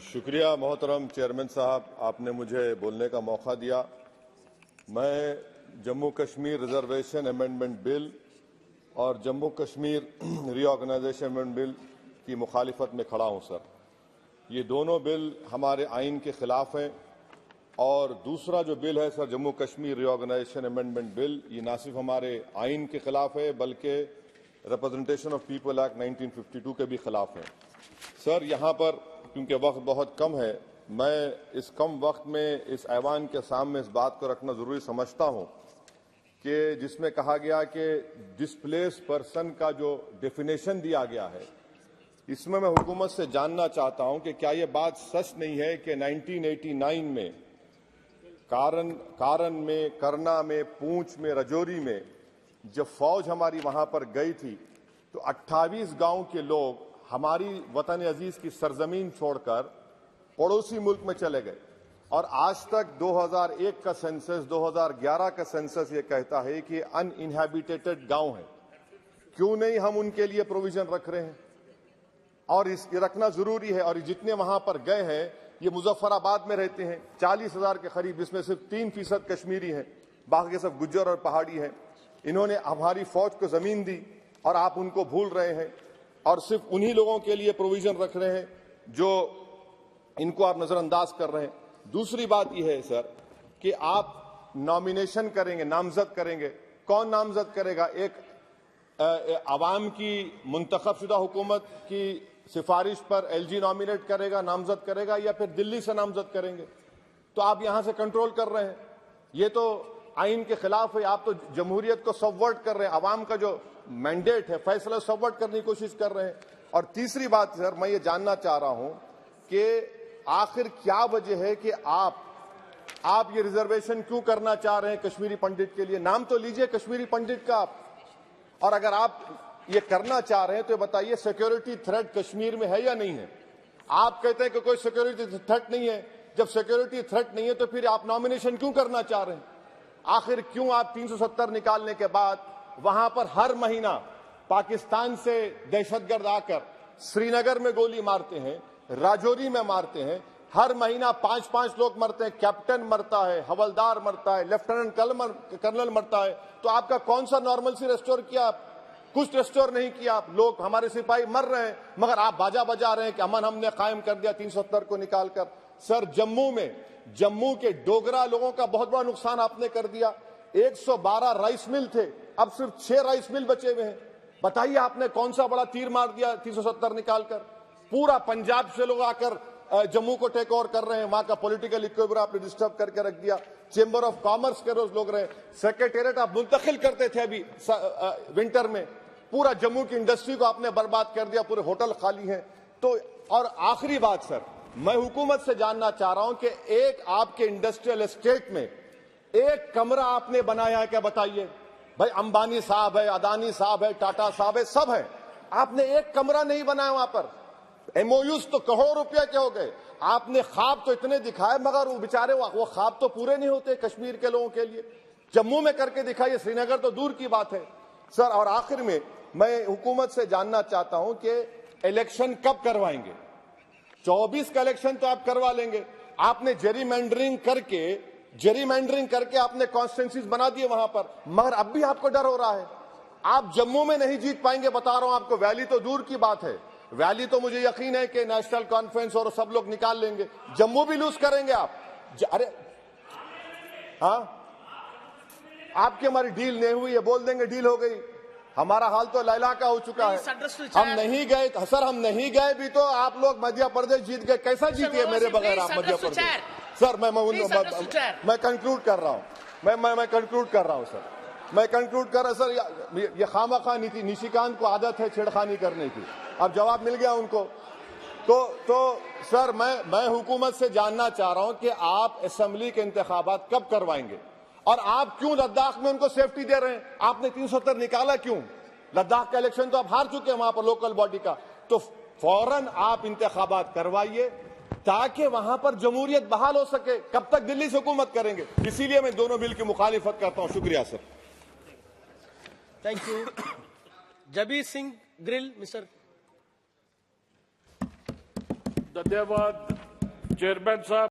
शुक्रिया मोहतरम चेयरमैन साहब, आपने मुझे बोलने का मौका दिया। मैं Jammu Kashmir reservation amendment bill और Jammu Kashmir reorganisation amendment bill की मुखालिफत में खड़ा हूं सर। ये दोनों बिल हमारे आइन के खिलाफ हैं और दूसरा जो बिल है sir Jammu Kashmir reorganisation amendment bill, ये ना सिर्फ हमारे आइन के खिलाफ है बल्कि रिप्रेजेंटेशन ऑफ पीपल एक्ट 1952 के भी खिलाफ है। सर यहाँ पर क्योंकि वक्त बहुत कम है, मैं इस कम वक्त में इस ऐवान के सामने इस बात को रखना जरूरी समझता हूँ कि जिसमें कहा गया कि डिस्प्लेस पर्सन का जो डेफिनेशन दिया गया है, इसमें मैं हुकूमत से जानना चाहता हूं कि क्या ये बात सच नहीं है कि 1989 में कारण में, करना में, पूंछ में, रजौरी में जब फौज हमारी वहां पर गई थी तो 28 गांव के लोग हमारी वतन अजीज की सरजमीन छोड़कर पड़ोसी मुल्क में चले गए और आज तक 2001 का सेंसस, 2011 का सेंसस ये कहता है कि अनइनहैबिटेटेड गांव है। क्यों नहीं हम उनके लिए प्रोविजन रख रहे हैं? और ये रखना जरूरी है। और जितने वहां पर गए हैं ये मुजफ्फराबाद में रहते हैं, 40,000 के करीब, इसमें सिर्फ 3% कश्मीरी हैं, बाकी सब गुज्जर और पहाड़ी हैं। इन्होंने हमारी फौज को जमीन दी और आप उनको भूल रहे हैं और सिर्फ उन्हीं लोगों के लिए प्रोविजन रख रहे हैं जो इनको आप नजरअंदाज कर रहे हैं। दूसरी बात यह है सर कि आप नॉमिनेशन करेंगे, नामजद करेंगे, कौन नामजद करेगा? एक अवाम की मुंतखबशुदा हुकूमत की सिफारिश पर एलजी नॉमिनेट करेगा, नामजद करेगा, या फिर दिल्ली से नामजद करेंगे? तो आप यहां से कंट्रोल कर रहे हैं, ये तो आइन के खिलाफ है। आप तो जमहूरियत को सबवर्ट कर रहे हैं, अवाम का जो मैंडेट है, फैसला सबवर्ट करने की कोशिश कर रहे हैं। और तीसरी बात सर, मैं ये जानना चाह रहा हूं कि आखिर क्या वजह है कि आप ये रिजर्वेशन क्यों करना चाह रहे हैं कश्मीरी पंडित के लिए? नाम तो लीजिए कश्मीरी पंडित का आप। और अगर आप ये करना चाह रहे हैं तो बताइए सिक्योरिटी थ्रेट कश्मीर में है या नहीं है? आप कहते हैं कि कोई सिक्योरिटी थ्रेट नहीं है। जब सिक्योरिटी थ्रेट नहीं है तो फिर आप नॉमिनेशन क्यों करना चाह रहे हैं? आखिर क्यों आप 370 निकालने के बाद वहां पर हर महीना पाकिस्तान से दहशतगर्द आकर श्रीनगर में गोली मारते हैं, राजौरी में मारते हैं, हर महीना 5-5 लोग मरते हैं, कैप्टन मरता है, हवलदार मरता है, लेफ्टिनेंट कर्नल मरता है, तो आपका कौन सा नॉर्मलसी रेस्टोर किया? आप कुछ रेस्टोर नहीं किया। आप लोग, हमारे सिपाही मर रहे हैं, मगर आप बाजा बजा रहे हैं कि अमन हमने कायम कर दिया 370 को निकालकर। सर जम्मू के डोगरा लोगों का बहुत बड़ा नुकसान आपने कर दिया। 112 राइस मिल थे, अब सिर्फ 6 राइस मिल बचे हुए हैं। बताइए आपने कौन सा बड़ा तीर मार दिया 370 निकालकर? पूरा पंजाब से लोग आकर जम्मू को टेक ओवर कर रहे हैं, वहां का पॉलिटिकल इक्विलिब्रियम आपने डिस्टर्ब करके रख दिया। चेंबर ऑफ कॉमर्स के रोज लोग रहे, सेक्रेटेरिएट आप मुंतकिल करते थे अभी विंटर में, पूरा जम्मू की इंडस्ट्री को आपने बर्बाद कर दिया, पूरे होटल खाली हैं। तो और आखिरी बात सर, मैं हुकूमत से जानना चाह रहा हूं कि एक आपके इंडस्ट्रियल एस्टेट में एक कमरा आपने बनाया है क्या? बताइए भाई, अंबानी साहब है, अदानी साहब है, टाटा साहब है, सब है, आपने एक कमरा नहीं बनाया वहां पर। एमओयूज तो करोड़ों रुपया के हो गए, आपने ख्वाब तो इतने दिखाए मगर वो बेचारे वो ख्वाब तो पूरे नहीं होते कश्मीर के लोगों के लिए। जम्मू में करके दिखाइए, श्रीनगर तो दूर की बात है सर। और आखिर में मैं हुकूमत से जानना चाहता हूं कि इलेक्शन कब करवाएंगे? 24 का इलेक्शन तो आप करवा लेंगे, आपने जेरीमैंडरिंग करके आपने कॉन्स्टिट्यूंसीज बना दिए वहां पर, मगर अब भी आपको डर हो रहा है। आप जम्मू में नहीं जीत पाएंगे, बता रहा हूं आपको। वैली तो दूर की बात है, वैली तो मुझे यकीन है कि नेशनल कॉन्फ्रेंस और सब लोग निकाल लेंगे, जम्मू भी लूज करेंगे आप। अरे हाँ, आपकी हमारी डील नहीं हुई है, बोल देंगे डील हो गई। हमारा हाल तो लैला का हो चुका है। हम नहीं गए सर, हम नहीं गए भी तो आप लोग मध्य प्रदेश जीत गए। कैसा जीतिए मेरे बगैर आप मध्य प्रदेश? सर मैं कंक्लूड कर रहा हूं, मैं कंक्लूड कर रहा हूं सर, मैं कंक्लूड कर रहा सर। ये खामखा निशिकांत को आदत है छेड़खानी करने की, अब जवाब मिल गया उनको। तो सर मैं हुकूमत से जानना चाह रहा हूं कि आप असेंबली के इंतखाबात कब करवाएंगे और आप क्यों लद्दाख में उनको सेफ्टी दे रहे हैं? आपने 370 निकाला क्यों? लद्दाख का इलेक्शन तो आप हार चुके हैं वहां पर लोकल बॉडी का। तो फौरन आप इंतखाबात करवाइए ताकि वहां पर जमहूरियत बहाल हो सके। कब तक दिल्ली से हुकूमत करेंगे? इसीलिए मैं दोनों बिल की मुखालिफत करता हूं। शुक्रिया sir. Thank you. Jabir Singh grill, mister धन्यवाद चेयरमैन साहब।